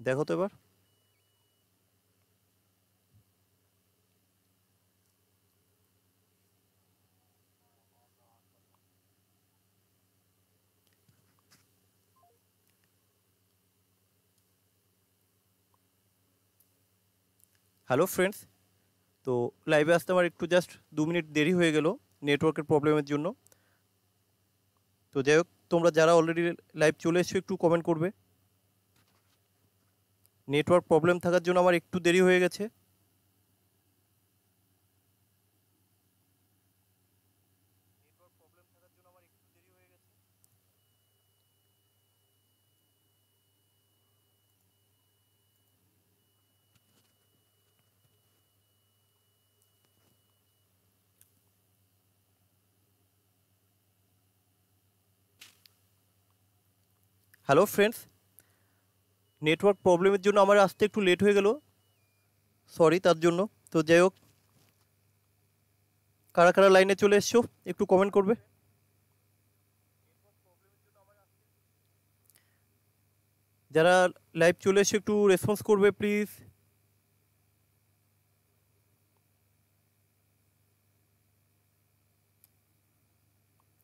দেখো তো এবার। হ্যালো ফ্রেন্ডস, তো লাইভে আসতে আমার একটু জাস্ট 2 মিনিট দেরি হয়ে গেল নেটওয়ার্কের প্রবলেমের জন্য। তো যাই হোক, তোমরা যারা অলরেডি লাইভ চলে এসছো একটু কমেন্ট করবে। নেটওয়ার্ক প্রবলেম থাকার জন্য আমার একটু দেরি হয়ে গেছে। হ্যালো ফ্রেন্ডস, নেটওয়ার্ক প্রবলেমের জন্য আমার আসতে একটু লেট হয়ে গেল, সরি তার জন্য। তো যাই হোক, কারা কারা লাইনে চলে এসছো একটু কমেন্ট করবে। যারা লাইভ চলে এসছো একটু রেসপন্স করবে প্লিজ।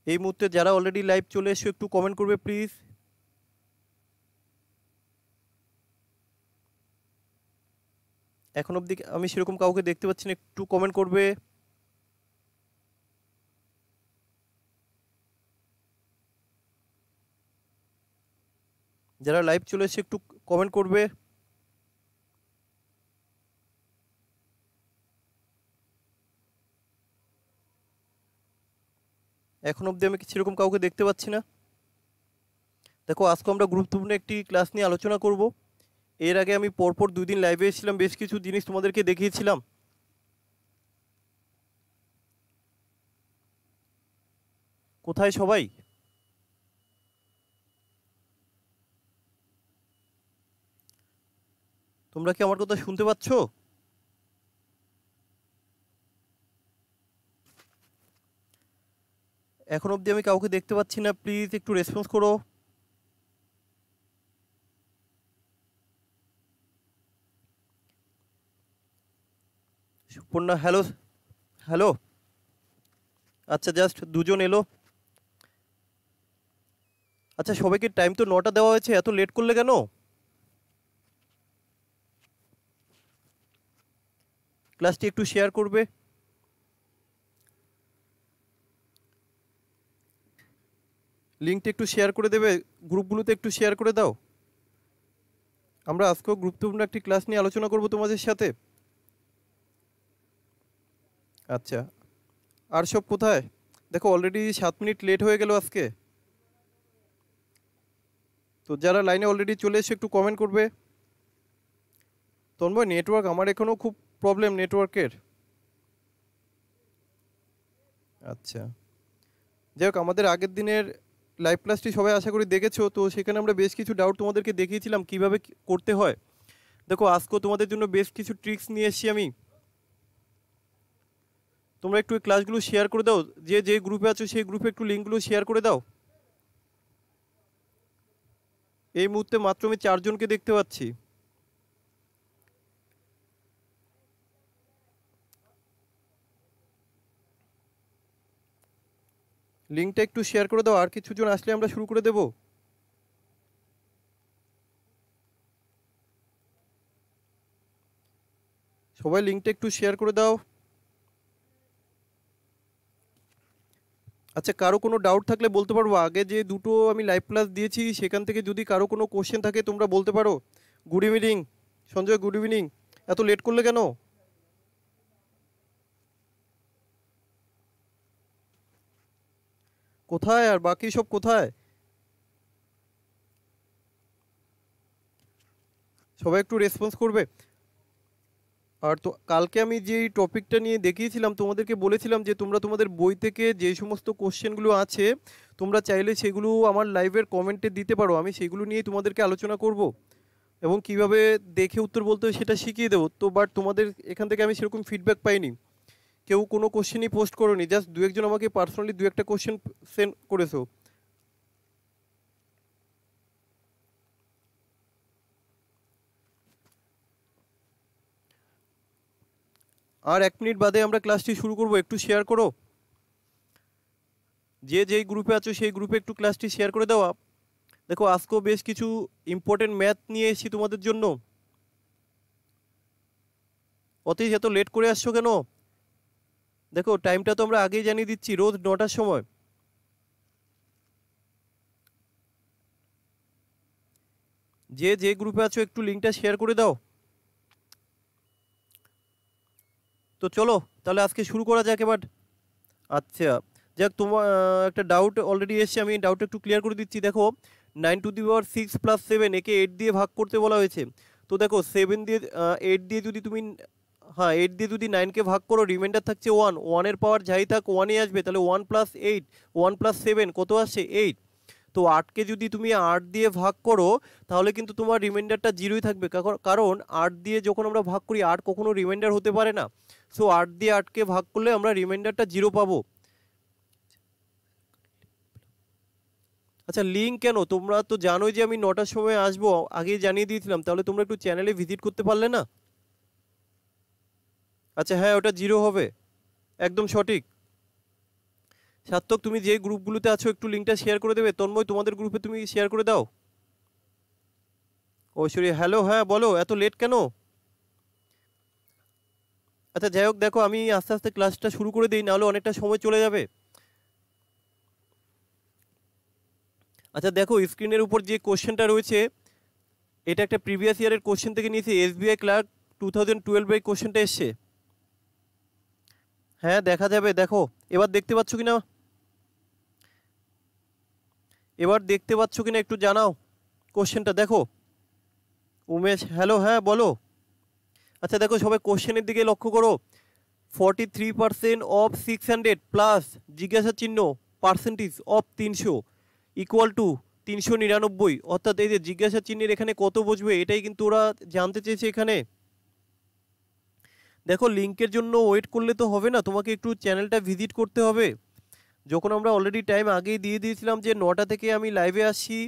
এই মুহূর্তে যারা অলরেডি লাইভ চলে এসছো একটু কমেন্ট করবে প্লিজ। এখন অবধি আমি সেরকম কাউকে দেখতে পাচ্ছি না, একটু কমেন্ট করবে। যারা লাইভ চলে এসছে একটু কমেন্ট করবে। এখন অবধি আমি সেরকম কাউকে দেখতে পাচ্ছি না। দেখো, আজকে আমরা গুরুত্বপূর্ণ একটি ক্লাস নিয়ে আলোচনা করব। এর আগে আমি পরপর 2 দিন লাইভে এসেছিলাম, বেশ কিছু জিনিস তোমাদেরকে দেখিয়েছিলাম। কোথায় সবাই? তোমরা কি আমার কথা শুনতে পাচ্ছ? এখন অবধি আমি কাউকে দেখতে পাচ্ছি না, প্লিজ একটু রেসপন্স করো। সুপর্ণা, হ্যালো। হ্যালো। আচ্ছা, জাস্ট দুজন এলো। আচ্ছা, সবাইকে টাইম তো 9টা দেওয়া হয়েছে, এত লেট করলে কেন? ক্লাসটি একটু শেয়ার করবে। লিঙ্কটা একটু শেয়ার করে দেবে, গ্রুপগুলোতে একটু শেয়ার করে দাও। আমরা আজকেও গুরুত্বপূর্ণ একটি ক্লাস নিয়ে আলোচনা করব তোমাদের সাথে। আচ্ছা, আর সব কোথায়? দেখো, অলরেডি 7 মিনিট লেট হয়ে গেল আজকে। তো যারা লাইনে অলরেডি চলে এসে একটু কমেন্ট করবে। তন্ময়, নেটওয়ার্ক আমার এখনও খুব প্রবলেম নেটওয়ার্কের। আচ্ছা, যাই হোক, আমাদের আগের দিনের লাইভ ক্লাসটি সবাই আশা করি দেখেছো। তো সেখানে আমরা বেশ কিছু ডাউট তোমাদেরকে দেখিয়েছিলাম কীভাবে করতে হয়। দেখো, আজকেও তোমাদের জন্য বেশ কিছু ট্রিক্স নিয়ে এসেছি আমি। তোমরা একটু এই ক্লাসগুলো শেয়ার করে দাও, যে যে গ্রুপে আছো সেই গ্রুপে একটু লিঙ্কগুলো শেয়ার করে দাও। এই মুহূর্তে মাত্র আমি 4জনকে দেখতে পাচ্ছি। লিঙ্কটা একটু শেয়ার করে দাও, আর কিছুজন আসলে আমরা শুরু করে দেব। সবাই লিঙ্কটা একটু শেয়ার করে দাও। আচ্ছা, কারো কোনো ডাউট থাকলে বলতে পারবো। আগে যে দুটো আমি লাইভ ক্লাস দিয়েছি সেখান থেকে যদি কারো কোনো কোশ্চেন থাকে তোমরা বলতে পারো। Good evening Sanjay, good evening. এত লেট করলে কেন? কোথায় আর বাকি সব কোথায়? সবাই একটু রেসপন্স করবে। আর তো কালকে আমি যেই টপিকটা নিয়ে দেখিয়েছিলাম তোমাদেরকে বলেছিলাম যে তোমরা তোমাদের বই থেকে যে সমস্ত কোশ্চেনগুলো আছে তোমরা চাইলে সেগুলো আমার লাইভের কমেন্টে দিতে পারো, আমি সেগুলো নিয়েই তোমাদেরকে আলোচনা করব এবং কিভাবে দেখে উত্তর বলতে হয় সেটা শিখিয়ে দেবো। তো বাট তোমাদের এখান থেকে আমি সেরকম ফিডব্যাক পাইনি, কেউ কোনো কোশ্চেনই পোস্ট করোনি, জাস্ট দু একজন আমাকে পার্সোনালি দু একটা কোশ্চেন সেন্ড করেছো। আর 1 মিনিট বাদে আমরা ক্লাসটি শুরু করব, একটু শেয়ার করো। যে যেই গ্রুপে আছো সেই গ্রুপে একটু ক্লাসটি শেয়ার করে দেওয়া। দেখো আজকেও বেশ কিছু ইম্পর্টেন্ট ম্যাথ নিয়ে এসেছি তোমাদের জন্য। অতীশ এত লেট করে আসছো কেন? দেখো টাইমটা তো আমরা আগেই জানিয়ে দিচ্ছি, রোজ 9টার সময়। যে যে গ্রুপে আছো একটু লিঙ্কটা শেয়ার করে দাও। তো চলো তাহলে আজকে শুরু করা যাক এবার। আচ্ছা যাক, তোমার একটা ডাউট অলরেডি এসছে, আমি ডাউটটা একটু ক্লিয়ার করে দিচ্ছি। দেখো 9⁶ + 7 একে 8 দিয়ে ভাগ করতে বলা হয়েছে। তো দেখো 7 দিয়ে 8 দিয়ে যদি তুমি 8 দিয়ে যদি 9কে ভাগ করো, রিমাইন্ডার থাকছে 1, 1-এর পাওয়ার যাই থাক 1-ই আসবে। তাহলে 1 + 8, 1 + 7 কত আসছে? 8। তো 8কে যদি তুমি 8 দিয়ে ভাগ করো তাহলে কিন্তু তোমার রিমাইন্ডারটা 0ই থাকবে, কারণ 8 দিয়ে যখন আমরা ভাগ করি 8 কখনো রিমাইন্ডার হতে পারে না। সো 8 দিয়ে 8কে ভাগ করলে আমরা রিমাইন্ডারটা 0 পাবো। আচ্ছা লিঙ্ক কেন? তোমরা তো জানোই যে আমি 9টার সময় আসবো, আগেই জানিয়ে দিয়েছিলাম। তাহলে তোমরা একটু চ্যানেলে ভিজিট করতে পারলে না? আচ্ছা হ্যাঁ, ওটা 0 হবে, একদম সঠিক। সার্থক তুমি যে গ্রুপগুলোতে আছো একটু লিঙ্কটা শেয়ার করে দেবে। তন্ময় তোমাদের গ্রুপে তুমি শেয়ার করে দাও। ঐশ্বরী হ্যালো, হ্যাঁ বলো, এত লেট কেন? আচ্ছা যাই হোক, দেখো আমি আস্তে আস্তে ক্লাসটা শুরু করে দিই, নাহলে অনেকটা সময় চলে যাবে। আচ্ছা দেখো স্ক্রিনের উপর যে কোশ্চেনটা রয়েছে, এটা একটা প্রিভিয়াস ইয়ারের কোশ্চেন থেকে নিয়েছি, এসবিআই ক্লার্ক 2012 এই কোশ্চেনটা এসছে। হ্যাঁ দেখা যাবে, দেখো এবার দেখতে পাচ্ছ কিনা, একটু জানাও কোশ্চেনটা দেখো। উমেশ হ্যালো, হ্যাঁ বলো। আচ্ছা দেখো সবাই কোশ্চেনের দিকে লক্ষ্য করো। 43% অফ 600 প্লাস জিজ্ঞাসা চিহ্ন পার্সেন্টেজ অফ 300 ইকুয়াল টু 399। অর্থাৎ এই যে জিজ্ঞাসা চিহ্নের এখানে কত বসবে এটাই কিন্তু ওরা জানতে চেয়েছে এখানে। দেখো লিঙ্কের জন্য ওয়েট করলে তো হবে না, তোমাকে একটু চ্যানেলটা ভিজিট করতে হবে। যখন আমরা অলরেডি টাইম আগেই দিয়ে দিয়েছিলাম যে 9টা থেকে আমি লাইভে আসি,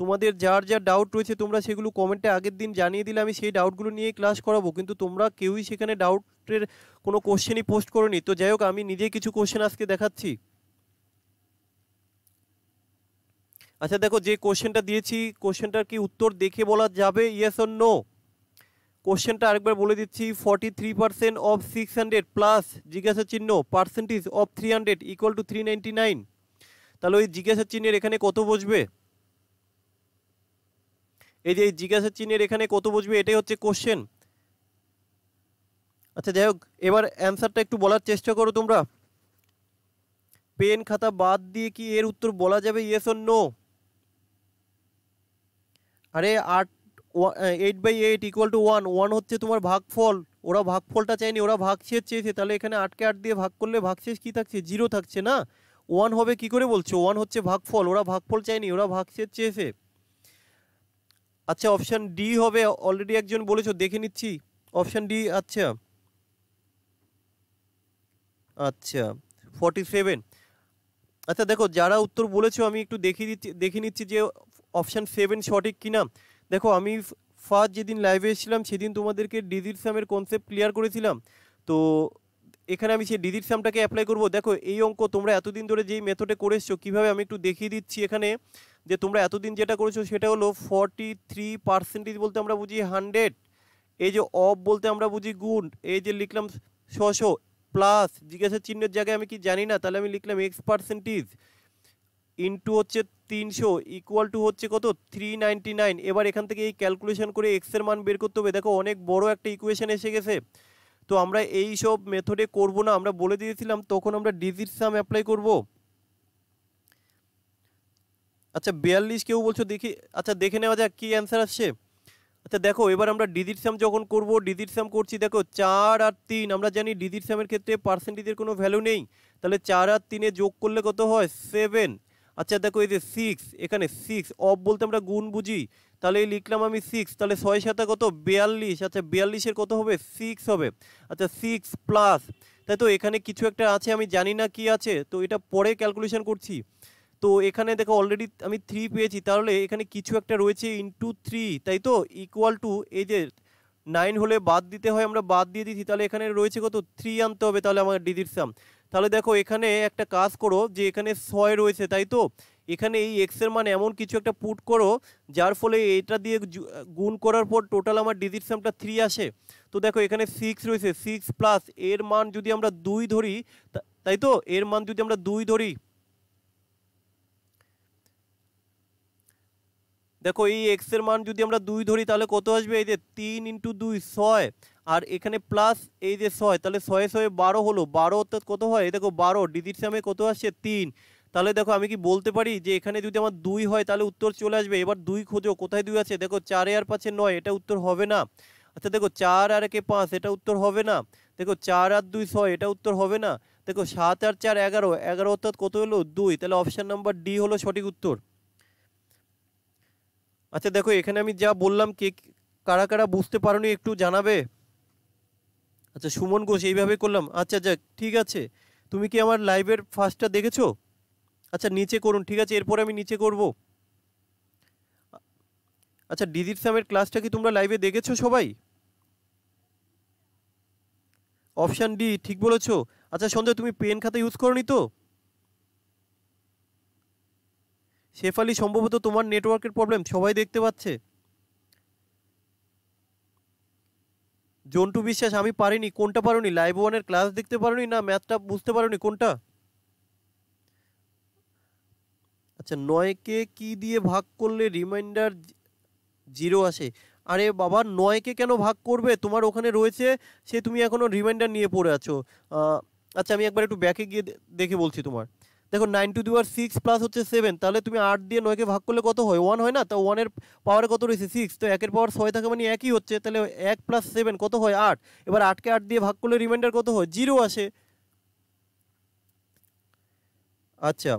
তোমাদের যার যা ডাউট রয়েছে তোমরা সেগুলো কমেন্টে আগের দিন জানিয়ে দিলে আমি সেই ডাউটগুলো নিয়ে ক্লাস করাবো, কিন্তু তোমরা কেউই সেখানে ডাউটের কোনো কোশ্চেনই পোস্ট করোনি। তো যাই হোক, আমি নিজেই কিছু কোশ্চেন আজকে দেখাচ্ছি। আচ্ছা দেখো যে কোশ্চেনটা দিয়েছি, কোশ্চেনটার কি উত্তর দেখে বলা যাবে ইয়েস অর নো? কোশ্চেনটা আরেকবার বলে দিচ্ছি, 43% অফ 600 প্লাস জিজ্ঞাসা চিহ্ন পার্সেন্টেজ অফ 300 ইকুয়াল টু 399। তাহলে ওই জিজ্ঞাসা চিহ্নের এখানে কত বসবে? এই যে এই জিজ্ঞাসা চিহ্নের এখানে কত বসবে এটাই হচ্ছে কোশ্চেন। আচ্ছা যাই হোক, এবার অ্যান্সারটা একটু বলার চেষ্টা করো তোমরা। পেন খাতা বাদ দিয়ে কি এর উত্তর বলা যাবে ইয়েস অর নো? আরে 8/8 ইকুয়াল টু 1, 1 হচ্ছে তোমার ভাগফল। ওরা ভাগফলটা চায়নি, ওরা ভাগশেষ চেয়েছে। তাহলে এখানে 8কে 8 দিয়ে ভাগ করলে ভাগশেষ কি থাকছে? 0 থাকছে না। 1 হবে কি করে বলছো? 1 হচ্ছে ভাগফল, ওরা ভাগফল চায়নি, ওরা ভাগশেষ চেয়েছে। আচ্ছা অপশান ডি হবে, অলরেডি একজন বলেছো, দেখে নিচ্ছি। অপশান ডি, আচ্ছা আচ্ছা 47। আচ্ছা দেখো যারা উত্তর বলেছো আমি একটু দেখে নিচ্ছি যে অপশান 7 সঠিক কিনা। দেখো আমি ফার্স্ট যেদিন লাইভে এসেছিলাম সেদিন তোমাদেরকে ডিজিট সামের কনসেপ্ট ক্লিয়ার করেছিলাম। তো এখানে আমি সেই ডিজিট সামটাকে অ্যাপ্লাই করব। দেখো এই অঙ্ক তোমরা এতদিন ধরে যেই মেথডে করে এসছো, কীভাবে আমি একটু দেখিয়ে দিচ্ছি এখানে। যে তোমরা এতদিন যেটা করেছো সেটা হলো 43% বলতে আমরা বুঝি 100, এই যে অফ বলতে আমরা বুঝি গুণ, এই যে লিখলাম 600 প্লাস জিজ্ঞাসা চিহ্নের জায়গায় আমি কি জানি না, তাহলে আমি লিখলাম x% ইন্টু হচ্ছে 300 ইকুয়াল টু হচ্ছে কত? 399। এবার এখান থেকে এই ক্যালকুলেশন করে এক্স এর মান বের করতে হবে। দেখো অনেক বড় একটা ইকুয়েশন এসে গেছে। তো আমরা এই সব মেথডে করব না, আমরা বলে দিয়েছিলাম তখন আমরা ডিজিট সাম অ্যাপ্লাই করব। আচ্ছা 42 কেউ বলছো, দেখি আচ্ছা দেখে নেওয়া যাক কি অ্যান্সার আসছে। আচ্ছা দেখো এবার আমরা ডিজিট সাম যখন করব, ডিজিট সাম করছি, দেখো 4 আর 3, আমরা জানি ডিজিট সামের ক্ষেত্রে পার্সেন্টেজের কোনো ভ্যালু নেই। তাহলে 4 আর 3 যোগ করলে কত হয়? 7। আচ্ছা দেখো এই যে 6, এখানে 6 অফ বলতে আমরা গুণ বুঝি, তাহলে এই লিখলাম আমি 6, তাহলে 6 সাথে কত? 42। আচ্ছা 42-এর কত হবে? 6 হবে। আচ্ছা 6 প্লাস, তাই তো এখানে কিছু একটা আছে আমি জানি না কি আছে, তো এটা পরে ক্যালকুলেশন করছি। তো এখানে দেখো অলরেডি আমি 3 পেয়েছি, তাহলে এখানে কিছু একটা রয়েছে ইন্টু 3, তাই তো ইকুয়াল টু এই যে 9 হলে বাদ দিতে হয়, আমরা বাদ দিয়ে দিচ্ছি, তাহলে এখানে রয়েছে কত 3 আনতে হবে তাহলে আমার ডিজিট সাম। তাহলে দেখো এখানে একটা কাজ করো যে এখানে 6 রয়েছে তাই তো, এখানে এই এক্স এর মান এমন কিছু একটা পুট করো যার ফলে এটা দিয়ে গুণ করার পর টোটাল আমার ডিজিট সামটা 3 আসে। তো দেখো এখানে 6 রয়েছে, 6 প্লাস এর মান যদি আমরা 2 ধরি, তাই তো এর মান যদি আমরা 2 ধরি, দেখো এই এক্স এর মান যদি আমরা 2 ধরি তাহলে কত আসবে, এই যে 3 ইন্টু 2 6, আর এখানে প্লাস এই যে 6, তাহলে 6 6 12 হলো, 12 অর্থাৎ কত হয়, এই দেখো 12 ডিজিট সামে কত আসছে 3। তাহলে দেখো আমি কি বলতে পারি যে এখানে যদি আমার 2 হয় তাহলে উত্তর চলে আসবে। এবার 2 খোঁজো, কোথায় 2 আছে, দেখো 4 আর 5 9, এটা উত্তর হবে না। আচ্ছা দেখো 4 আর 1 5, এটা উত্তর হবে না। দেখো 4 আর 2 6, এটা উত্তর হবে না। দেখো 7 আর 4 11, 11 অর্থাৎ কত হলো 2, তাহলে অপশন নাম্বার ডি হলো সঠিক উত্তর। আচ্ছা দেখো এখানে আমি যা বললাম কে কারা কারা বুঝতে পারোনি একটু জানাবে। আচ্ছা সুমন ঘোষ, এইভাবে করলাম, আচ্ছা যাক ঠিক আছে। তুমি কি আমার লাইভের ফার্স্টটা দেখেছো? আচ্ছা নিচে করুন, ঠিক আছে, এরপর আমি নিচে করব। আচ্ছা ডিজিট সামের ক্লাসটা কি তোমরা লাইভে দেখেছো সবাই? অপশান ডি ঠিক বলেছো। আচ্ছা সঞ্জয়, তুমি পেন খাতা ইউজ করোনি তো? শেফালি, সম্ভবত তোমার নেটওয়ার্কের প্রবলেম, সবাই দেখতে পাচ্ছে। জন্টু বিশ্বাস, আমি পারিনি, কোনটা পারোনি, লাইভ ওয়ানের ক্লাস দেখতে পারোনি না ম্যাথটা বুঝতে পারোনি, কোনটা? আচ্ছা 9কে কি দিয়ে ভাগ করলে রিমাইন্ডার 0 আসে? আরে বাবা 9কে কেন ভাগ করবে, তোমার ওখানে রয়েছে, সে তুমি এখনো রিমাইন্ডার নিয়ে পড়ে আছো। আচ্ছা আমি একবার একটু ব্যাকে গিয়ে দেখে বলছি তোমার। দেখো 9 টু দি পাওয়ার 6 প্লাস হচ্ছে 7, তাহলে তুমি 8 দিয়ে 9কে ভাগ করলে কত হয়, 1 হয় না? তো 1 এর পাওয়ারে কত রয়েছে 6, তো 1 এর পাওয়ার 6 থাকে মানে একই হচ্ছে, তাহলে 1 প্লাস 7 কত হয় 8। এবার 8কে 8 দিয়ে ভাগ করলে রিমাইন্ডার কত হয়, 0 আসে। আচ্ছা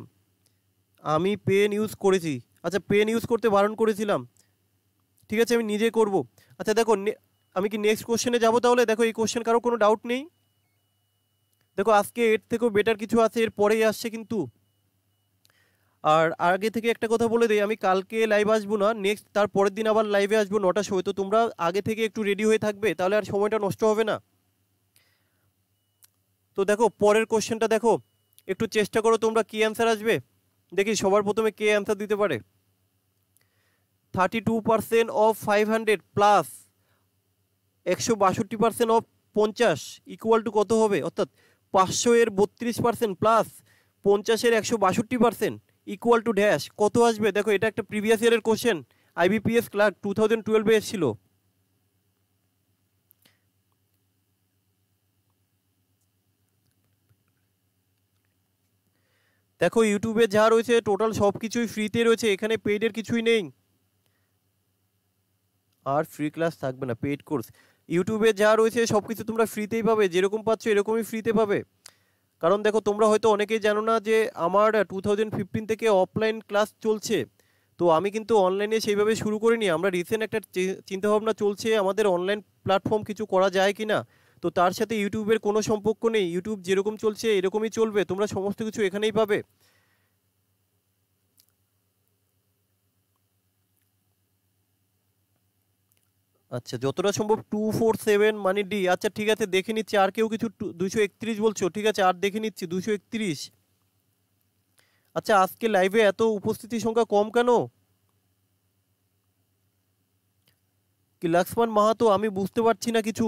আমি পেন ইউজ করেছি, আচ্ছা পেন ইউজ করতে বারণ করেছিলাম, ঠিক আছে আমি নিজে করব। আচ্ছা দেখো আমি কি নেক্সট কোশ্চেনে যাব তাহলে? দেখো এই কোশ্চেন কারো কোনো ডাউট নেই? দেখো আজকে এর থেকেও বেটার কিছু আছে, এর পরেই আসছে কিন্তু। আর আগে থেকে একটা কথা বলে দিই, আমি কালকে লাইভ আসবো না, নেক্সট তার পরের দিন আবার লাইভে আসবো 9টার সময়, তো তোমরা আগে থেকে একটু রেডি হয়ে থাকবে, তাহলে আর সময়টা নষ্ট হবে না। তো দেখো পরের কোশ্চেনটা দেখো, একটু চেষ্টা করো তোমরা কি অ্যান্সার আসবে, দেখি সবার প্রথমে কে অ্যান্সার দিতে পারে। 32% of 500 plus 162% of 50 equal to কত হবে, অর্থাৎ 500 এর 32% প্লাস 50-এর 162% ইকুয়াল টু ড্যাশ কত আসবে? দেখো এটা একটা প্রিভিয়াস ইয়ারের কোশ্চেন, আইবিপিএস ক্লার্ক 2012-এ এসেছিল। দেখো ইউটিউবে যা রয়েছে টোটাল সব কিছুই ফ্রিতে রয়েছে, এখানে পেইডের কিছুই নেই। আর ফ্রি ক্লাস থাকবে না, পেইড কোর্স। ইউটিউবে যা রয়েছে সব কিছু তোমরা ফ্রিতেই পাবে, যেরকম পাচ্ছ এরকমই ফ্রিতে পাবে। কারণ দেখো তোমরা হয়তো অনেকেই জানো না যে আমার 2015 থেকে অফলাইন ক্লাস চলছে, তো আমি কিন্তু অনলাইনে সেইভাবে শুরু করিনি। আমরা রিসেন্ট একটা চিন্তাভাবনা চলছে আমাদের অনলাইন প্ল্যাটফর্ম কিছু করা যায় কি না, তো তার সাথে ইউটিউবের কোনো সম্পর্ক নেই, ইউটিউব যেরকম চলছে এরকমই চলবে, তোমরা সমস্ত কিছু এখানেই পাবে। আচ্ছা যতটা সম্ভব 247 মানে ডি। আচ্ছা ঠিক আছে দেখে নিচ্ছি, আর কেউ কিছু 231 বলছো, ঠিক আছে আর দেখে নিচ্ছি 231। আচ্ছা আজকে লাইভে এত উপস্থিতির সংখ্যা কম কেন? কি লক্ষ্মণ মাহাতো, আমি বুঝতে পারছি না কিছু।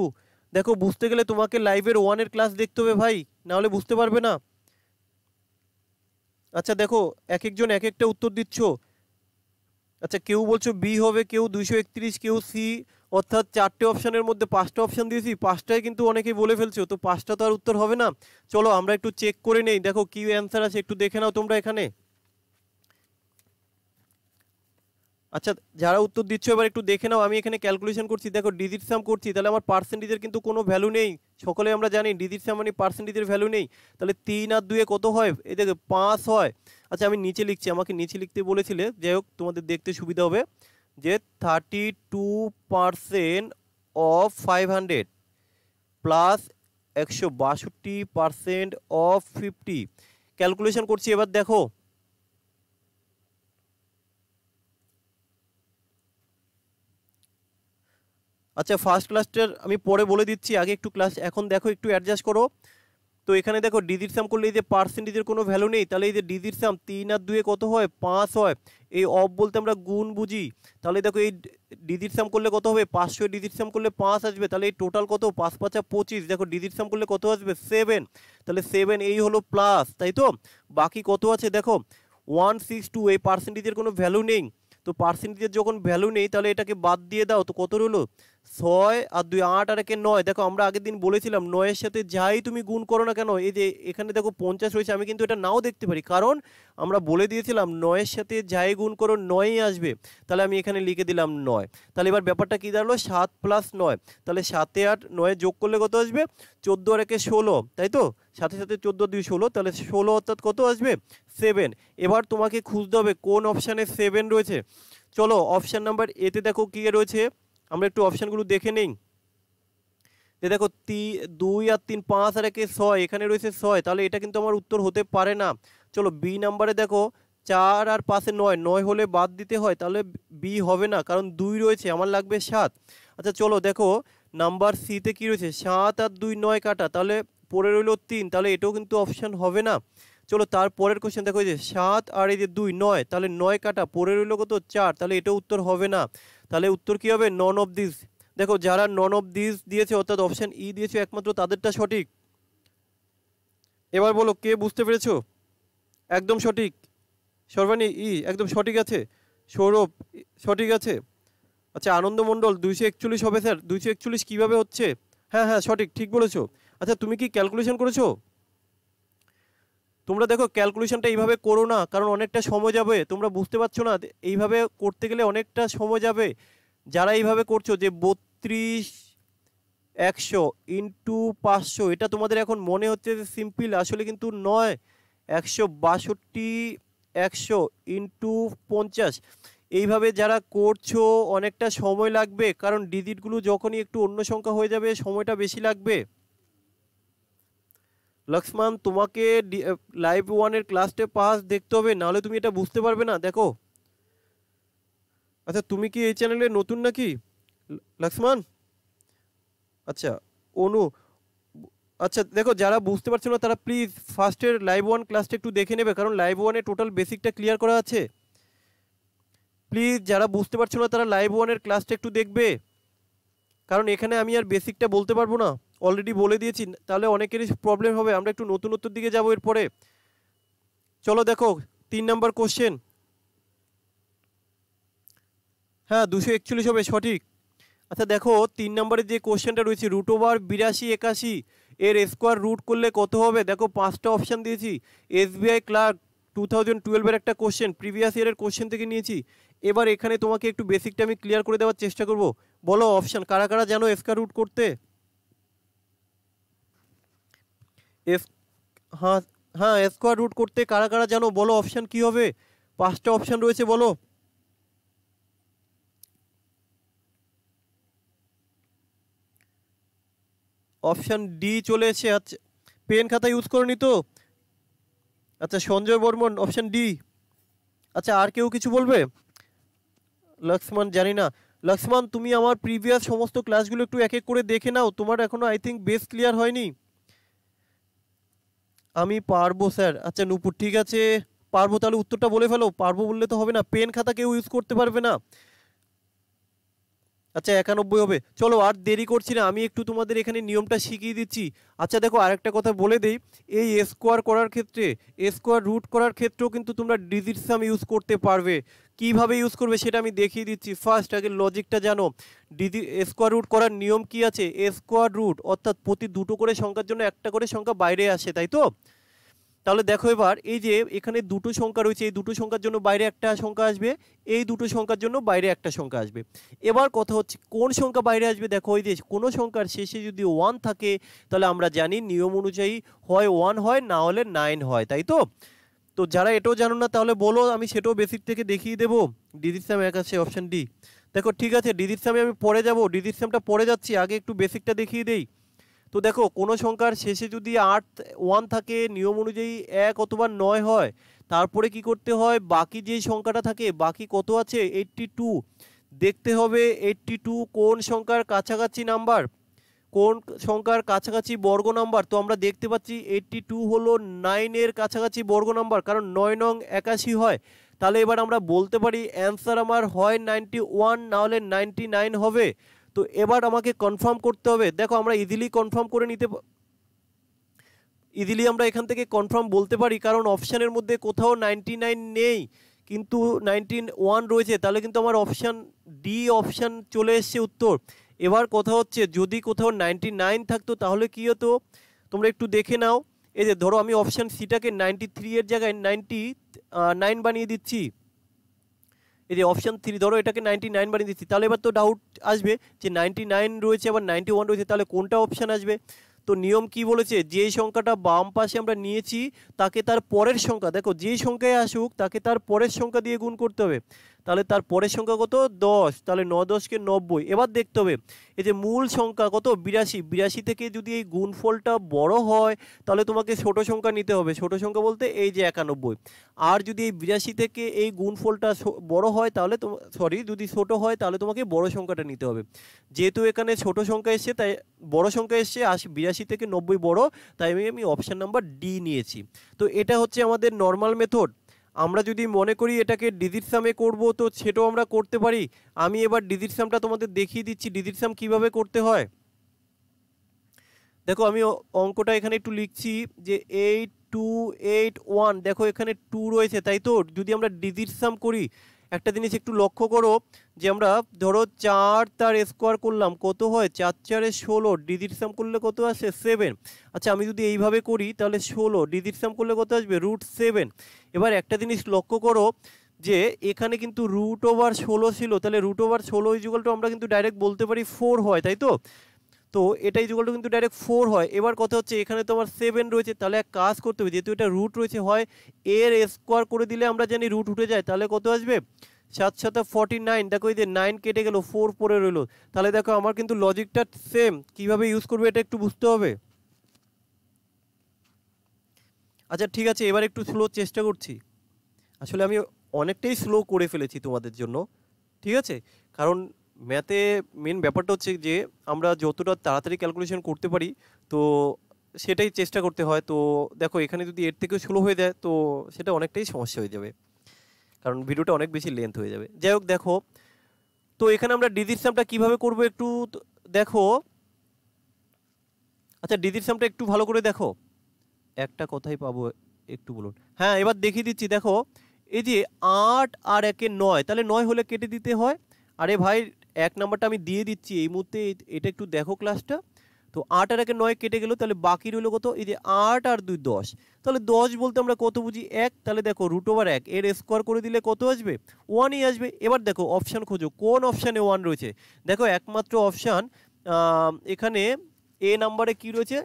দেখো বুঝতে গেলে তোমাকে লাইভের 1-এর ক্লাস দেখতে হবে ভাই, না হলে বুঝতে পারবে না। আচ্ছা দেখো এক একজন এক একটা উত্তর দিচ্ছ। আচ্ছা কেউ বলছো বি হবে, কেউ 231, কেউ সি, অর্থাৎ 4টে অপশানের মধ্যে 5টা অপশান দিয়েছি, 5টায় কিন্তু অনেকেই বলে ফেলছো, তো 5টা তো আর উত্তর হবে না। চলো আমরা একটু চেক করে নেই, দেখো কি অ্যান্সার আছে একটু দেখে নাও তোমরা এখানে। আচ্ছা যারা উত্তর দিচ্ছ এবার একটু দেখে নাও, আমি এখানে ক্যালকুলেশন করছি, দেখো ডিজিট সাম করছি, তাহলে আমার পার্সেন্টেজের কিন্তু কোনো ভ্যালু নেই। সকলে আমরা জানি ডিজিট সাম মানে পার্সেন্টেজের ভ্যালু নেই, তাহলে 3 আর 2-এ কত হয়, এই দেখো 5 হয়। আচ্ছা আমি নিচে লিখছি, আমাকে নিচে লিখতে বলেছিলে, যাই হোক তোমাদের দেখতে সুবিধা হবে, যে 32% অফ 500 প্লাস 162% অফ 50, ক্যালকুলেশন করছি এবার দেখো। আচ্ছা ফার্স্ট ক্লাসটার আমি পরে বলে দিচ্ছি, আগে একটু ক্লাস এখন দেখো, একটু অ্যাডজাস্ট করো। তো এখানে দেখো ডিজিট সাম করলে এই যে পার্সেন্টেজের কোনো ভ্যালু নেই, তাহলে এই যে ডিজিট সাম 3 আর 2 কত হয় 5 হয়। এই অফ বলতে আমরা গুণ বুঝি, তাহলে দেখো এই ডিজিট সাম করলে কত হবে 500, ডিজিট সাম করলে 5 আসবে, তাহলে এই টোটাল কত 5 5 25, দেখো ডিজিট সাম করলে কত আসবে 7, তাহলে 7 এই হলো প্লাস, তাই তো। বাকি কত আছে দেখো 162, এই পার্সেন্টেজের কোনো ভ্যালু নেই, তো পার্সেন্টেজের যখন ভ্যালু নেই তাহলে এটাকে বাদ দিয়ে দাও, তো কত রইলো 6 আর 2 8 আর 1 9। দেখো আমরা আগের দিন বলেছিলাম 9 এর সাথে যাই তুমি গুণ করো না কেন, এই যে এখানে দেখো 50 রয়েছে, আমি কিন্তু এটা নাও দেখতে পারি, কারণ আমরা বলে দিয়েছিলাম 9 এর সাথে যাই গুণ করো 9ই আসবে। তাহলে আমি এখানে লিখে দিলাম 9। তাহলে এবার ব্যাপারটা কি দাঁড়ালো 7 প্লাস 9, তাহলে 7 এ 8 9 যোগ করলে কত আসবে 14 আর 1 16, তাই তো। সাথে সাথে 14 2 16, তাহলে 16 অর্থাৎ কত আসবে 7। এবার তোমাকে খুঁজতে হবে কোন অপশানে 7 রয়েছে। চলো অপশান নাম্বার এতে দেখো কী রয়েছে, আমরা একটু অপশানগুলো দেখে নিই। দেখো 2 আর 3 5 আর 1 6, এখানে রয়েছে 6, তাহলে এটা কিন্তু আমার উত্তর হতে পারে না। চলো বি নাম্বারে দেখো 4 আর 5 9, 9 হলে বাদ দিতে হয়, তাহলে বি হবে না, কারণ 2 রয়েছে, আমার লাগবে 7। আচ্ছা চলো দেখো নাম্বার সিতে কী রয়েছে 7 আর 2 9 কাটা, তাহলে পড়ে রইলো 3, তাহলে এটাও কিন্তু অপশান হবে না। চলো তারপরের কোশ্চেন দেখো, এই যে 7 আর এই যে 2 9, তাহলে 9 কাটা পড়ে রইলো কত 4, তাহলে এটাও উত্তর হবে না। তাহলে উত্তর কী হবে নন অফ দিস। দেখো যারা নন অফ দিস দিয়েছে অর্থাৎ অপশান ই দিয়েছে একমাত্র তাদেরটা সঠিক। এবার বলো কে বুঝতে পেরেছো? একদম সঠিক। সর্বাণী ই একদম সঠিক আছে, সৌরভ সঠিক আছে। আচ্ছা আনন্দ মণ্ডল 241 হবে স্যার, 241 কীভাবে হচ্ছে? হ্যাঁ হ্যাঁ সঠিক, ঠিক বলেছো। আচ্ছা তুমি কি ক্যালকুলেশন করেছো? তোমরা দেখো ক্যালকুলেশনটা এইভাবে করো না, কারণ অনেকটা সময় যাবে, তোমরা বুঝতে পারছো না, এইভাবে করতে গেলে অনেকটা সময় যাবে। যারা এইভাবে করছো যে 32 100 ইন্টু 500, এটা তোমাদের এখন মনে হচ্ছে যে সিম্পল, আসলে কিন্তু নয়। 162 100 ইন্টু 50, এইভাবে যারা করছো অনেকটা সময় লাগবে, কারণ ডিজিটগুলো যখনই একটু অন্য সংখ্যা হয়ে যাবে সময়টা বেশি লাগবে। লক্ষ্মণ তোমাকে লাইভ ওয়ানের ক্লাসটা পাস দেখতে হবে, নাহলে তুমি এটা বুঝতে পারবে না। দেখো আচ্ছা তুমি কি এই চ্যানেলে নতুন নাকি লক্ষ্মণ? আচ্ছা অনু, আচ্ছা দেখো যারা বুঝতে পারছো না তারা প্লিজ ফার্স্টের লাইভ ওয়ান ক্লাসটা একটু দেখে নেবে, কারণ লাইভ ওয়ানে টোটাল বেসিকটা ক্লিয়ার করা আছে। প্লিজ যারা বুঝতে পারছো না তারা লাইভ ওয়ানের ক্লাসটা একটু দেখবে, কারণ এখানে আমি আর বেসিকটা বলতে পারবো না, অলরেডি বলে দিয়েছি, তাহলে অনেকেরই প্রবলেম হবে। আমরা একটু নতুনত্বর দিকে যাবো এরপরে। চলো দেখো 3 নম্বর কোশ্চেন, হ্যাঁ 241 হবে সঠিক। আচ্ছা দেখো 3 নম্বরে যে কোশ্চেনটা রয়েছে √82 81 এর স্কোয়ার রুট করলে কত হবে। দেখো 5টা অপশান দিয়েছি, SBI ক্লার্ক 2012-এর একটা কোশ্চেন, প্রিভিয়াস ইয়ারের কোশ্চেন থেকে নিয়েছি। এবার এখানে তোমাকে একটু বেসিকটা আমি ক্লিয়ার করে দেওয়ার চেষ্টা করব। বলো অপশান কারা কারা জানো স্কোয়ার রুট করতে? এস হ্যাঁ হ্যাঁ স্কোয়ার রুট করতে কারা কারা জানো বলো, অপশান কি হবে? 5টা অপশান রয়েছে, বলো। অপশান ডি চলে এসে, আচ্ছা পেন খাতা ইউজ করনি তো? আচ্ছা সঞ্জয় বর্মন অপশান ডি। আচ্ছা আর কেউ কিছু বলবে? লক্ষ্মণ জানি না। লক্ষ্মণ তুমি আমার প্রিভিয়াস সমস্ত ক্লাসগুলো একটু এক এক করে দেখে নাও, তোমার এখনো আই থিঙ্ক বেস ক্লিয়ার হয়নি। আমি পারবো স্যার। আচ্ছা নূপুর ঠিক আছে পারবো, তাহলে উত্তরটা বলে ফেলো। পারবো বললে তো হবে না, পেন খাতা কেউ ইউজ করতে পারবে না। আচ্ছা 91 হবে। চলো আর দেরি করছি না, আমি একটু তোমাদের এখানে নিয়মটা শিখিয়ে দিচ্ছি। আচ্ছা দেখো আরেকটা কথা বলে দেই, এই স্কোয়ার করার ক্ষেত্রে স্কোয়ার রুট করার ক্ষেত্রেও কিন্তু তোমরা ডিজিট সাম ইউজ করতে পারবে। কিভাবে ইউজ করবে সেটা আমি দেখিয়ে দিচ্ছি। ফার্স্ট আগে লজিকটা জানো, স্কোয়ার রুট করার নিয়ম কি আছে। স্কোয়ার রুট অর্থাৎ প্রতি দুটো করে সংখ্যার জন্য একটা করে সংখ্যা বাইরে আসে, তাই তো। তাহলে দেখো এবার এই যে এখানে দুটো সংখ্যা রয়েছে, এই দুটো সংখ্যার জন্য বাইরে একটা সংখ্যা আসবে, এই দুটো সংখ্যার জন্য বাইরে একটা সংখ্যা আসবে। এবার কথা হচ্ছে কোন সংখ্যা বাইরে আসবে। দেখো এই যে কোনো সংখ্যার শেষে যদি 1 থাকে তাহলে আমরা জানি নিয়ম অনুযায়ী হয় 1 হয়, না হলে 9 হয়, তাই তো। তো যারা এটাও জানো না তাহলে বলো, আমি সেটাও বেসিক থেকে দেখিয়ে দেবো। ডিজিট সাম এক আছে অপশান ডি। দেখো ঠিক আছে ডিজিট সামে আমি পরে যাব, ডিজিট সামটা পরে যাচ্ছি, আগে একটু বেসিকটা দেখিয়ে দেই। তো দেখো কোনো সংখ্যার শেষে যদি 1 থাকে নিয়ম অনুযায়ী 1 অথবা 9 হয়, তারপরে কি করতে হয় বাকি যেই সংখ্যাটা থাকে, বাকি কত আছে 82, দেখতে হবে 82 কোন সংখ্যার কাছাকাছি নাম্বার, কোন সংখ্যার কাছাকাছি বর্গ নাম্বার। তো আমরা দেখতে পাচ্ছি 82 হলো 9 এর কাছাকাছি বর্গ নাম্বার, কারণ 9 নং 81 হয়। তাহলে এবার আমরা বলতে পারি অ্যান্সার আমার হয় 91 না হলে 99 হবে। তো এবার আমাকে কনফার্ম করতে হবে। দেখো আমরা ইজিলি কনফার্ম করে নিতে, ইজিলি আমরা এখান থেকে কনফার্ম বলতে পারি, কারণ অপশানের মধ্যে কোথাও 99 নেই কিন্তু 91 রয়েছে। তাহলে কিন্তু আমার অপশান ডি অপশান চলে এসছে উত্তর। এবার কথা হচ্ছে যদি কোথাও 99 থাকতো তাহলে কী হতো তোমরা একটু দেখে নাও। এই যে ধরো আমি অপশান সিটাকে 93 এর জায়গায় 99 বানিয়ে দিচ্ছি, এই যে অপশান 3 ধরো এটাকে 99 বানিয়ে দিচ্ছি। তাহলে এবার তো ডাউট আসবে যে 99 রয়েছে আবার 91 রয়েছে, তাহলে কোনটা অপশান আসবে। তো নিয়ম কি বলেছে, যে সংখ্যাটা বাম পাশে আমরা নিয়েছি তাকে তার পরের সংখ্যা, দেখো যে সংখ্যায় আসুক তাকে তার পরের সংখ্যা দিয়ে গুণ করতে হবে। তাহলে তার পরের সংখ্যা কত 10, তাহলে 9 10 90। এবার দেখতে হবে এই যে মূল সংখ্যা কত 82, 82 থেকে যদি এই গুণফলটা বড় হয় তাহলে তোমাকে ছোট সংখ্যা নিতে হবে। ছোট সংখ্যা বলতে এই যে 91। আর যদি এই 82 থেকে এই গুণফলটা বড় হয় তাহলে যদি ছোট হয় তাহলে তোমাকে বড় সংখ্যাটা নিতে হবে। যেহেতু এখানে ছোট সংখ্যা এসছে তাই বড় সংখ্যা এসছে 82 থেকে 90 বড়, তাই আমি অপশান নাম্বার ডি নিয়েছি। তো এটা হচ্ছে আমাদের নর্মাল মেথড। আমরা যদি মনে করি এটাকে ডিজিট সামে করব তো সেটাও আমরা করতে পারি। আমি এবার ডিজিট সামটা তোমাদের দেখিয়ে দিচ্ছি ডিজিট সাম কীভাবে করতে হয়। দেখো আমি অঙ্কটা এখানে একটু লিখছি যে 8281, দেখো এখানে 2 রয়েছে তাই তো। যদি আমরা ডিজিট সাম করি একটা জিনিস একটু লক্ষ্য করো যে আমরা ধরো 4 তার স্কোয়ার করলাম কত হয় 4 4 16, ডিজিট সাম করলে কত আসে 7। আচ্ছা আমি যদি এইভাবে করি তাহলে 16, ডিজিট সাম করলে কত আসবে √7। এবার একটা জিনিস লক্ষ্য করো যে এখানে কিন্তু √16 ছিল, তাহলে √16 আমরা কিন্তু ডাইরেক্ট বলতে পারি 4 হয় তাই তো। তো এটা ইকুয়াল কিন্তু ডাইরেক্ট 4 হয়। এবার কথা হচ্ছে এখানে তো আমার 7 রয়েছে, তাহলে এক কাজ করতে হবে, যেহেতু এটা রুট রয়েছে হয় এর স্কোয়ার করে দিলে আমরা জানি রুট উঠে যায়, তাহলে কত আসবে 7 7 49। দেখো এই যে 9 কেটে গেল 4 পরে রইলো। তাহলে দেখো আমার কিন্তু লজিকটা সেম, কিভাবে ইউজ করবে এটা একটু বুঝতে হবে। আচ্ছা ঠিক আছে, এবার একটু স্লো চেষ্টা করছি। আসলে আমি অনেকটাই স্লো করে ফেলেছি তোমাদের জন্য, ঠিক আছে। কারণ ম্যাথে মেন ব্যাপারটা হচ্ছে যে আমরা যতটা তাড়াতাড়ি ক্যালকুলেশন করতে পারি তো সেটাই চেষ্টা করতে হয়। তো দেখো এখানে যদি এর থেকেও স্লো হয়ে যায় তো সেটা অনেকটাই সমস্যা হয়ে যাবে, কারণ ভিডিওটা অনেক বেশি লেন্থ হয়ে যাবে। যাই হোক দেখো, তো এখানে আমরা ডিজিট সামটা কীভাবে করবো একটু দেখো। আচ্ছা ডিজিট সামটা একটু ভালো করে দেখো, একটা কথাই পাবো একটু বলুন। হ্যাঁ এবার দেখিয়ে দিচ্ছি, দেখো এই যে 8 আর 1 9, তাহলে 9 হলে কেটে দিতে হয়। আরে ভাই 1 নাম্বারটা আমি দিয়ে দিচ্ছি এই মুহূর্তে, এটা একটু দেখো ক্লাসটা। তো 8 আর 1 9 কেটে গেল, তাহলে বাকি রইল কত এই যে 8 আর 2 10। তাহলে 10 বলতে আমরা কত বুঝি 1, তাহলে দেখো √1 এর স্কোয়ার করে দিলে কত আসবে 1ই আসবে। এবার দেখো অপশান খোঁজো কোন অপশানে 1 রয়েছে। দেখো একমাত্র অপশান এখানে এ নাম্বারে কি রয়েছে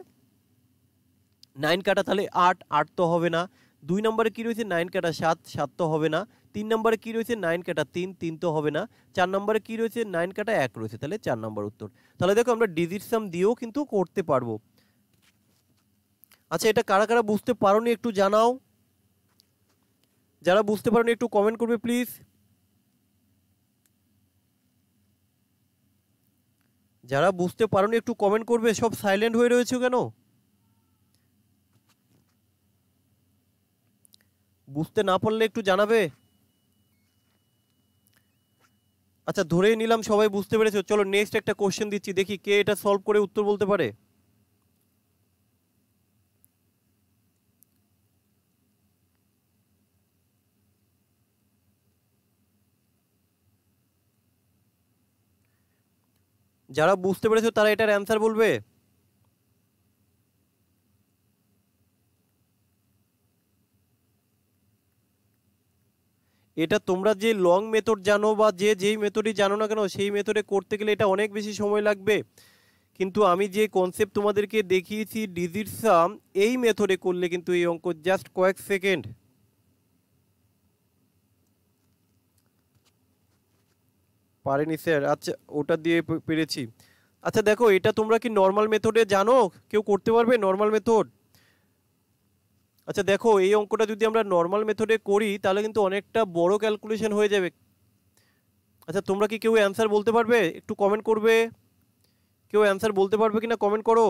9 কাটা, তাহলে 8 8 তো হবে না। 2 নম্বরে কি রয়েছে 9 কাটা 7 7 তো হবে না। 3 নম্বরে কি রয়েছে 9 কাটা 3 3 তো হবে না। 4 নম্বরে কি রয়েছে 9 কাটা 1 রয়েছে, তাহলে 4 নম্বর উত্তর। তাহলে দেখো আমরা ডিজিট সাম দিয়েও কিন্তু করতে পারবো। আচ্ছা এটা কারা কারা বুঝতে পারোনি একটু জানাও, যারা বুঝতে পারোনি একটু কমেন্ট করবে প্লিজ। যারা বুঝতে পারোনি একটু কমেন্ট করবে, সব সাইলেন্ট হয়ে রয়েছে কেন? বুঝতে না পারলে একটু জানাবে। আচ্ছা ধরেই নিলাম সবাই বুঝতে পেরেছো, চলো নেক্সট একটা কোশ্চেন দিচ্ছি, দেখি কে এটা সলভ করে উত্তর বলতে পারে। যারা বুঝতে পেরেছো তারা এটার অ্যান্সার বলবে। এটা তোমরা যে লং মেথড জানো বা যেই মেথডই জানো না কেন সেই মেথডে করতে গেলে এটা অনেক বেশি সময় লাগবে, কিন্তু আমি যে কনসেপ্ট তোমাদেরকে দেখিয়েছি ডিজিট সাম, এই মেথডে করলে কিন্তু এই অঙ্ক জাস্ট কয়েক সেকেন্ড। পারেনি স্যার, আচ্ছা ওটা দিয়ে পেরেছি। আচ্ছা দেখো এটা তোমরা কি নর্মাল মেথডে জানো, কেউ করতে পারবে নর্মাল মেথড? আচ্ছা দেখো এই অঙ্কটা যদি আমরা নর্মাল মেথডে করি তাহলে কিন্তু অনেকটা বড় ক্যালকুলেশন হয়ে যাবে। আচ্ছা তোমরা কি কেউ অ্যান্সার বলতে পারবে? একটু কমেন্ট করবে। কেউ অ্যান্সার বলতে পারবে কিনা কমেন্ট করো।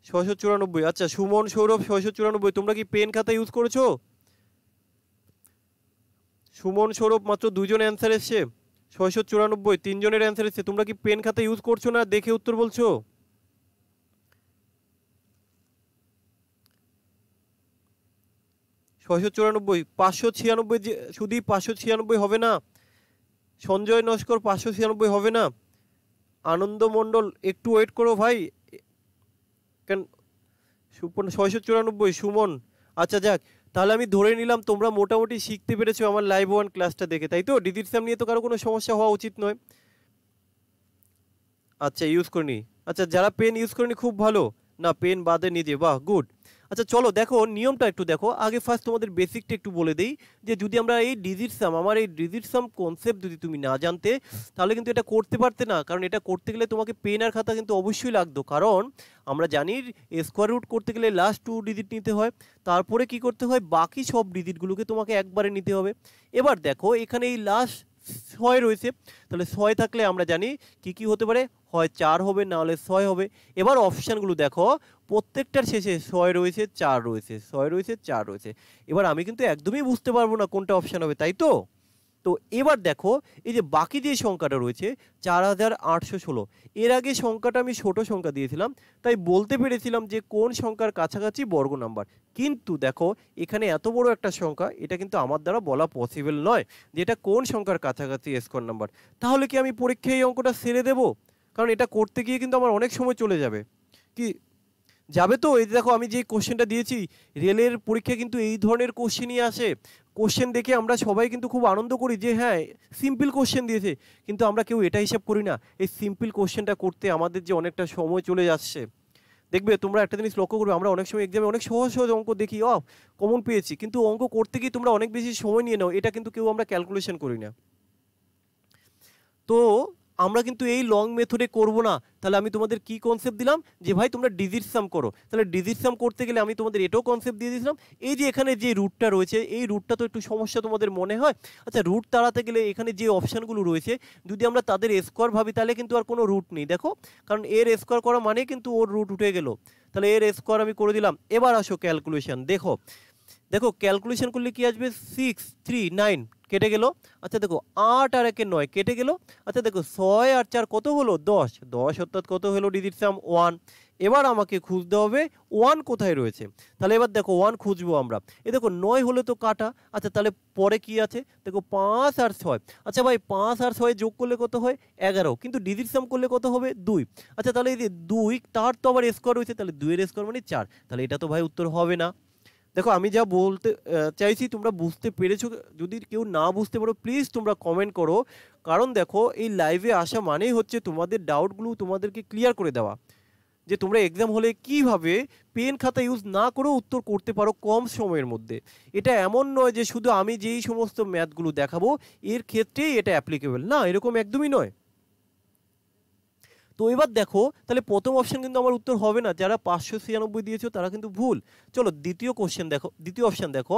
694। আচ্ছা সুমন, সৌরভ 694। তোমরা কি পেন খাতা ইউজ করেছো? সুমন, সৌরভ মাত্র 2জন অ্যান্সার এসছে। 694 3জনের অ্যান্সার এসছে। তোমরা কি পেন খাতা ইউজ করছো না দেখে উত্তর বলছো? 694। 596 যে শুধু 596 হবে না। সঞ্জয় নস্কর 596 হবে না। আনন্দ মণ্ডল একটু ওয়েট করো ভাই। কেন 694 সুমন। আচ্ছা যাক, তাহলে আমি ধরে নিলাম তোমরা মোটামুটি শিখতে পেরেছো আমার লাইভ ওয়ান ক্লাসটা দেখে, তাই তো? ডিজিট সাম নিয়ে তো কারো কোনো সমস্যা হওয়া উচিত নয়। আচ্ছা ইউজ করিনি। আচ্ছা যারা পেন ইউজ করেনি খুব ভালো। না পেন বাদে নিজে, বাহ গুড। আচ্ছা চলো দেখো নিয়মটা একটু দেখো। আগে ফার্স্ট তোমাদের বেসিকটা একটু বলে দিই যে যদি আমরা এই ডিজিট সাম, আমার এই ডিজিট সাম কনসেপ্ট যদি তুমি না জানতে তাহলে কিন্তু এটা করতে পারতে না। কারণ এটা করতে গেলে তোমাকে পেন আর খাতা কিন্তু অবশ্যই লাগতো। কারণ আমরা জানি স্কোয়ার রুট করতে গেলে লাস্ট 2 ডিজিট নিতে হয়, তারপরে কি করতে হয় বাকি সব ডিজিটগুলোকে তোমাকে একবারে নিতে হবে। এবার দেখো এখানে এই লাস্ট 6 রয়েছে, তাহলে 6 থাকলে আমরা জানি কি কি হতে পারে, হয় 4 হবে না হলে 6 হবে। এবার অপশানগুলো দেখো, প্রত্যেকটার শেষে 6 রয়েছে 4 রয়েছে, 6 রয়েছে 4 রয়েছে। এবার আমি কিন্তু একদমই বুঝতে পারবো না কোনটা অপশান হবে, তাই তো? তো এবার দেখো এই যে বাকি যে সংখ্যাটা রয়েছে 4816, এর আগে সংখ্যাটা আমি ছোট সংখ্যা দিয়েছিলাম, তাই বলতে পেরেছিলাম যে কোন সংখ্যার কাছাকাছি বর্গ নাম্বার। কিন্তু দেখো এখানে এত বড় একটা সংখ্যা, এটা কিন্তু আমার দ্বারা বলা পসিবল নয় যে এটা কোন সংখ্যার কাছাকাছি স্কোয়ার নাম্বার। তাহলে কি আমি পরীক্ষায় এই অঙ্কটা ছেড়ে দেবো? কারণ এটা করতে গিয়ে কিন্তু আমার অনেক সময় চলে যাবে। কি যাবে তো? এই দেখো আমি যে কোশ্চেনটা দিয়েছি, রেলের পরীক্ষা কিন্তু এই ধরনের কোশ্চেনই আসে। কোশ্চেন দেখে আমরা সবাই কিন্তু খুব আনন্দ করি যে হ্যাঁ সিম্পল কোশ্চেন দিয়েছে, কিন্তু আমরা কেউ এটা হিসাব করি না এই সিম্পল কোশ্চেনটা করতে আমাদের যে অনেকটা সময় চলে যাচ্ছে। দেখবে তোমরা একটা জিনিস লক্ষ্য করবে, আমরা অনেক সময় এক্সামে অনেক সহজ সহজ অঙ্ক দেখি, কমন পেয়েছি, কিন্তু অঙ্ক করতে গিয়ে তোমরা অনেক বেশি সময় নিয়ে নাও, এটা কিন্তু কেউ আমরা ক্যালকুলেশন করি না। তো আমরা কিন্তু এই লং মেথডে করব না। তাহলে আমি তোমাদের কি কনসেপ্ট দিলাম যে ভাই তোমরা ডিজিট সাম করো। তাহলে ডিজিট সাম করতে গেলে আমি তোমাদের এটাও কনসেপ্ট দিয়ে দিয়েছিলাম, এই যে এখানে যে রুটটা রয়েছে এই রুটটা তো একটু সমস্যা তোমাদের মনে হয়। আচ্ছা রুট তাড়াতে গেলে এখানে যে অপশানগুলো রয়েছে যদি আমরা তাদের স্কোয়ার ভাবি তাহলে কিন্তু আর কোনো রুট নেই, দেখো, কারণ এর স্কোয়ার করা মানে কিন্তু ওর রুট উঠে গেল। তাহলে এর স্কোয়ার আমি করে দিলাম। এবার আসো ক্যালকুলেশন, দেখো দেখো ক্যালকুলেশন করলে কি আসবে, 6 3 9 কেটে গেল। আচ্ছা দেখো 8 আর 1 9 কেটে গেল। আচ্ছা দেখো 6 আর 4 কত হলো, 10 10 অর্থাৎ কত হলো ডিজিট সাম 1। এবার আমাকে খুঁজতে হবে 1 কোথায় রয়েছে। তাহলে এবার দেখো 1 খুঁজবো আমরা। এই দেখো 9 হলে তো কাটা। আচ্ছা তাহলে পরে কি আছে, দেখো 5 আর 6। আচ্ছা ভাই 5 আর 6 যোগ করলে কত হয় 11, কিন্তু ডিজিট সাম করলে কত হবে 2। আচ্ছা তাহলে এই যে 2 তার তো আবার স্কোয়ার রয়েছে, তাহলে 2 এর স্কোয়ার মানে 4, তাহলে এটা তো ভাই উত্তর হবে না। দেখো আমি যা বলতে চাইছি তোমরা বুঝতে পেরেছো? যদি কেউ না বুঝতে পারো প্লিজ তোমরা কমেন্ট করো। কারণ দেখো এই লাইভে আসা মানেই হচ্ছে তোমাদের ডাউটগুলো তোমাদেরকে ক্লিয়ার করে দেওয়া, যে তোমরা এক্সাম হলে কিভাবে পেন খাতা ইউজ না করেও উত্তর করতে পারো কম সময়ের মধ্যে। এটা এমন নয় যে শুধু আমি যেই সমস্ত ম্যাথগুলো দেখাবো এর ক্ষেত্রেই এটা অ্যাপ্লিকেবল, না, এরকম একদমই নয়। তো এবার দেখো তাহলে প্রথম অপশন কিন্তু আমার উত্তর হবে না, যারা 596 দিয়েছো তারা কিন্তু ভুল। চলো দ্বিতীয় কোশ্চেন দেখো, দ্বিতীয় অপশন দেখো,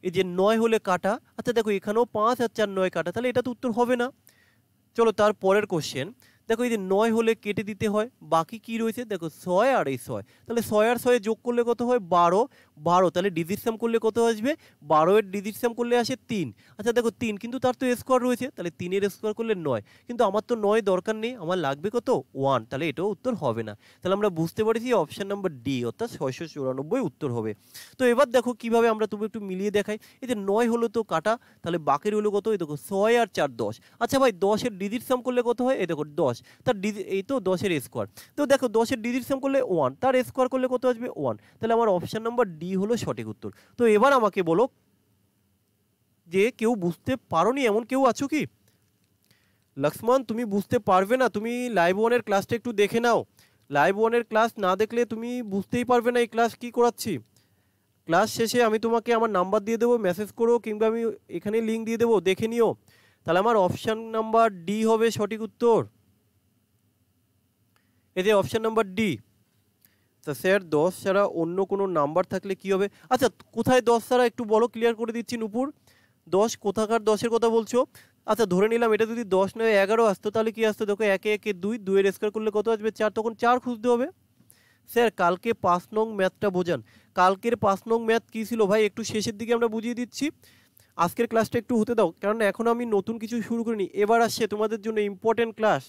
এই যে 9 হলে কাটা। আচ্ছা দেখো এখানেও 5 আর 4 9 কাটা, তাহলে এটা তো উত্তর হবে না। চলো তার পরের কোশ্চেন দেখো, এই যে 9 হলে কেটে দিতে হয়, বাকি কি রয়েছে দেখো 6 আর এই 6, তাহলে 6 আর 6 যোগ করলে কত হয় 12 12, তাহলে ডিজিট সাম করলে কত আসবে 12 এর ডিজিট সাম করলে আসে 3। আচ্ছা দেখো 3, কিন্তু তার তো স্কোয়ার রয়েছে, তাহলে 3 এর স্কোয়ার করলে 9, কিন্তু আমার তো 9 দরকার নেই, আমার লাগবে কত 1, তাহলে এটাও উত্তর হবে না। তাহলে আমরা বুঝতে পারছি অপশন নাম্বার ডি অর্থাৎ 694 উত্তর হবে। তো এবার দেখো কিভাবে আমরা তুমি একটু মিলিয়ে দেখাই। এই যে 9 হলো তো কাটা, তাহলে বাকির হলো কত, এই দেখো 6 আর 4 10। আচ্ছা ভাই 10 এর ডিজিট সাম করলে কত হয়, এই দেখো 10, তার এই তো 10 এর স্কোয়ার, তো দেখো 10 এর ডিজিট সাম করলে 1, তার স্কোয়ার করলে কত আসবে 1, তাহলে আমার অপশন নাম্বার ডি হলো সঠিক উত্তর। তো এবার আমাকে বলো যে কেউ বুঝতে পারোনি এমন কেউ আছো কি? লক্ষ্মণ তুমি বুঝতে পারবে না, তুমি লাইভ ওয়ানের ক্লাসটা একটু দেখে নাও। লাইভ ওয়ানের ক্লাস না দেখলে তুমি বুঝতেই পারবে না এই ক্লাস কি করাচ্ছি। ক্লাস শেষে আমি তোমাকে আমার নাম্বার দিয়ে দেবো, মেসেজ করো, কিংবা আমি এখানে লিঙ্ক দিয়ে দেবো, দেখে নিও। তাহলে আমার অপশান নাম্বার ডি হবে সঠিক উত্তর। এই যে অপশান নাম্বার ডি। তা স্যার 10 ছাড়া অন্য কোনো নাম্বার থাকলে কি হবে? আচ্ছা কোথায় 10 ছাড়া একটু বলো, ক্লিয়ার করে দিচ্ছি নূপুর। 10 কোথাকার 10-এর কথা বলছো? আচ্ছা ধরে নিলাম এটা যদি 10 নয় 11 আসতো তাহলে কি আসতো দেখো, একে একে 2, 2 এর স্কোয়ার করলে কত আসবে 4, তখন 4 খুঁজতে হবে। স্যার কালকে 5 নং ম্যাথটা বোঝান। কালকের 5 নং ম্যাথ কী ছিল ভাই, একটু শেষের দিকে আমরা বুঝিয়ে দিচ্ছি। আজকের ক্লাসটা একটু হতে দাও, কারণ এখন আমি নতুন কিছু শুরু করিনি, এবার আসছে তোমাদের জন্য ইম্পর্টেন্ট ক্লাস।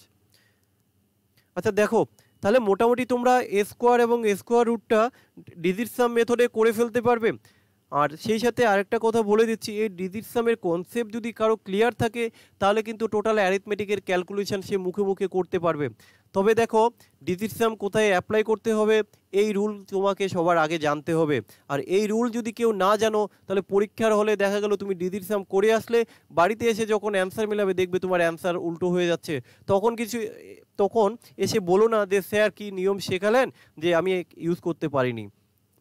আচ্ছা দেখো, তাহলে মোটামুটি তোমরা এ স্কোয়ার এবং এ স্কোয়ার রুটটা ডিজিট সাম মেথডে করে ফেলতে পারবে। আর সেই সাথে আরেকটা কথা বলে দিচ্ছি, এই ডিজিট সামের কনসেপ্ট যদি কারো ক্লিয়ার থাকে তাহলে কিন্তু টোটাল অ্যারিথমেটিকের ক্যালকুলেশন সে মুখে মুখে করতে পারবে। তবে দেখো ডিজিট সাম কোথায় অ্যাপ্লাই করতে হবে এই রুল তোমাকে সবার আগে জানতে হবে। আর এই রুল যদি কেউ না জানো তাহলে পরীক্ষার হলে দেখা গেল তুমি ডিজিট সাম করে আসলে বাড়িতে এসে যখন অ্যান্সার মেলাবে দেখবে তোমার অ্যান্সার উল্টো হয়ে যাচ্ছে। তখন এসে বলো না যে স্যার কি নিয়ম শেখালেন যে আমি ইউজ করতে পারিনি,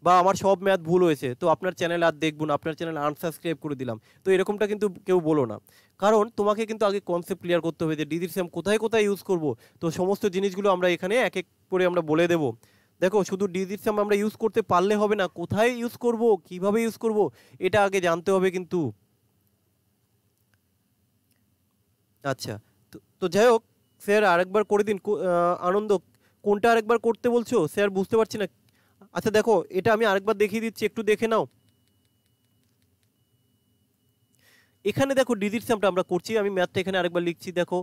বা আমার সব ম্যাথ ভুল হয়েছে তো আপনার চ্যানেল আর দেখবো না, আপনার চ্যানেল আনসাবস্ক্রাইব করে দিলাম। তো এরকমটা কিন্তু কেউ বলো না, কারণ তোমাকে কিন্তু আগে কনসেপ্ট ক্লিয়ার করতে হবে যে ডিজিট সাম কোথায় কোথায় ইউজ করব। তো সমস্ত জিনিসগুলো আমরা এখানে এক এক করে আমরা বলে দেব। দেখো শুধু ডিজিট সাম আমরা ইউজ করতে পারলে হবে না, কোথায় ইউজ করব, কিভাবে ইউজ করব এটা আগে জানতে হবে কিন্তু। আচ্ছা, তো যাই হোক, স্যার আরেকবার করে দিন। আনন্দ, কোনটা আরেকবার করতে বলছো স্যার, বুঝতে পারছি না। আচ্ছা দেখো এটা আমি আরেকবার দেখিয়ে দিচ্ছি, একটু দেখে নাও। এখানে দেখো ডিজিট সামটা আমরা করছি, আমি ম্যাথটা এখানে আরেকবার লিখছি। দেখো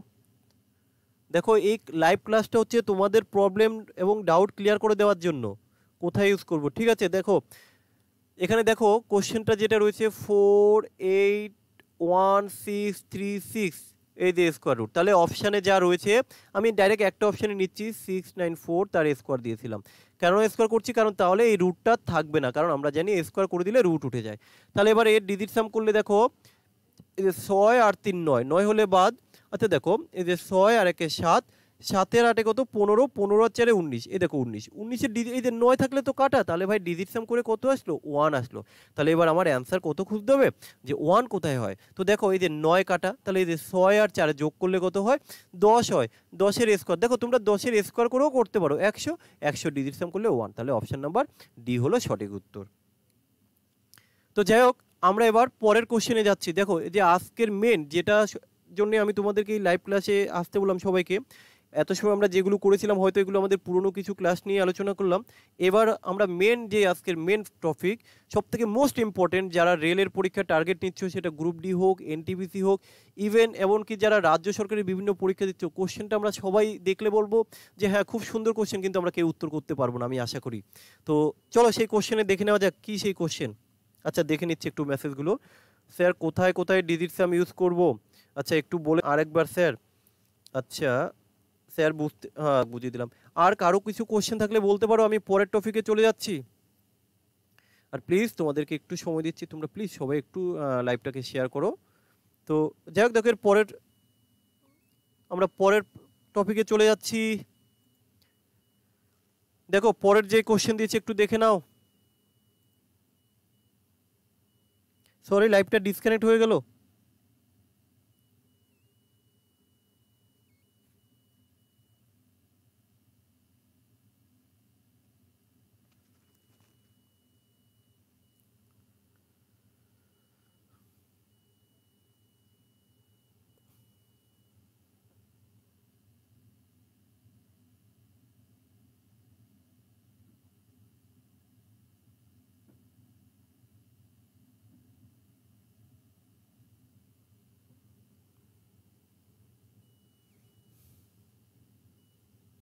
দেখো এই লাইভ ক্লাসটা হচ্ছে তোমাদের প্রবলেম এবং ডাউট ক্লিয়ার করে দেওয়ার জন্য কোথায় ইউজ করব, ঠিক আছে। দেখো এখানে দেখো কোশ্চেনটা যেটা রয়েছে 481,636, এই যে স্কোয়ার রুট, তাহলে অপশানে যা রয়েছে আমি ডাইরেক্ট একটা অপশানে নিচ্ছি 694, তার স্কোয়ার দিয়েছিলাম। কেন স্কোয়ার করছি, কারণ তাহলে এই রুটটা থাকবে না, কারণ আমরা জানি স্কোয়ার করে দিলে রুট উঠে যায়। তাহলে এবার এর ডিজিট সাম করলে দেখো এই যে 6 আর 3 9, 9 হলে বাদ। আচ্ছা দেখো এই যে 6 আর 1 7, 7 আর 8 কত 15, 15 আর 4 19, এই দেখো 19, 19 এর এই যে 9 থাকলে তো কাটা, তাহলে ভাই ডিজিট সাম করে কত আসলো 1 আসলো। তাহলে এবার আমার অ্যান্সার কত খুঁজতে হবে, যে 1 কোথায় হয়। তো দেখো এই যে 9 কাটা, তাহলে এই যে 6 আর 4 যোগ করলে কত হয় 10 হয়। 10 এর স্কোয়ার, দেখো তোমরা 10 এর স্কোয়ার করেও করতে পারো 100, 100 ডিজিট সাম করলে 1, তাহলে অপশন নাম্বার ডি হলো সঠিক উত্তর। তো যাই হোক, আমরা এবার পরের কোশ্চেনে যাচ্ছি। দেখো এই যে আজকের মেন যেটা জন্য আমি তোমাদেরকে এই লাইভ ক্লাসে আসতে বললাম সবাইকে, এত সময় আমরা যেগুলো করেছিলাম হয়তো এগুলো আমাদের পুরনো কিছু ক্লাস নিয়ে আলোচনা করলাম। এবার আমরা মেন যে আজকের মেন টপিক, সবথেকে মোস্ট ইম্পর্টেন্ট, যারা রেলের পরীক্ষা টার্গেট নিচ্ছ, সেটা গ্রুপ ডি হোক, এনটিপিসি হোক, ইভেন এমনকি যারা রাজ্য সরকারের বিভিন্ন পরীক্ষা দিচ্ছ, কোশ্চেনটা আমরা সবাই দেখলে বলবো যে হ্যাঁ খুব সুন্দর কোশ্চেন, কিন্তু আমরা কেউ উত্তর করতে পারবো না আমি আশা করি। তো চলো সেই কোশ্চেনে দেখে নেওয়া যাক কী সেই কোশ্চেন। আচ্ছা দেখে নিচ্ছি একটু মেসেজগুলো। স্যার কোথায় কোথায় ডিজিট সাম ইউজ করব, আচ্ছা একটু বলে আরেকবার স্যার। আচ্ছা স্যার হ্যাঁ বুঝিয়ে দিলাম। আর কারো কিছু কোশ্চেন থাকলে বলতে পারো, আমি পরের টপিকে চলে যাচ্ছি। আর প্লিজ তোমাদেরকে একটু সময় দিচ্ছি, তোমরা প্লিজ সবাই একটু লাইভটাকে শেয়ার করো। তো যাই হোক, দেখো আমরা পরের টপিকে চলে যাচ্ছি। দেখো পরের যে কোশ্চেন দিয়েছে একটু দেখে নাও। সরি লাইভটা ডিসকানেক্ট হয়ে গেল।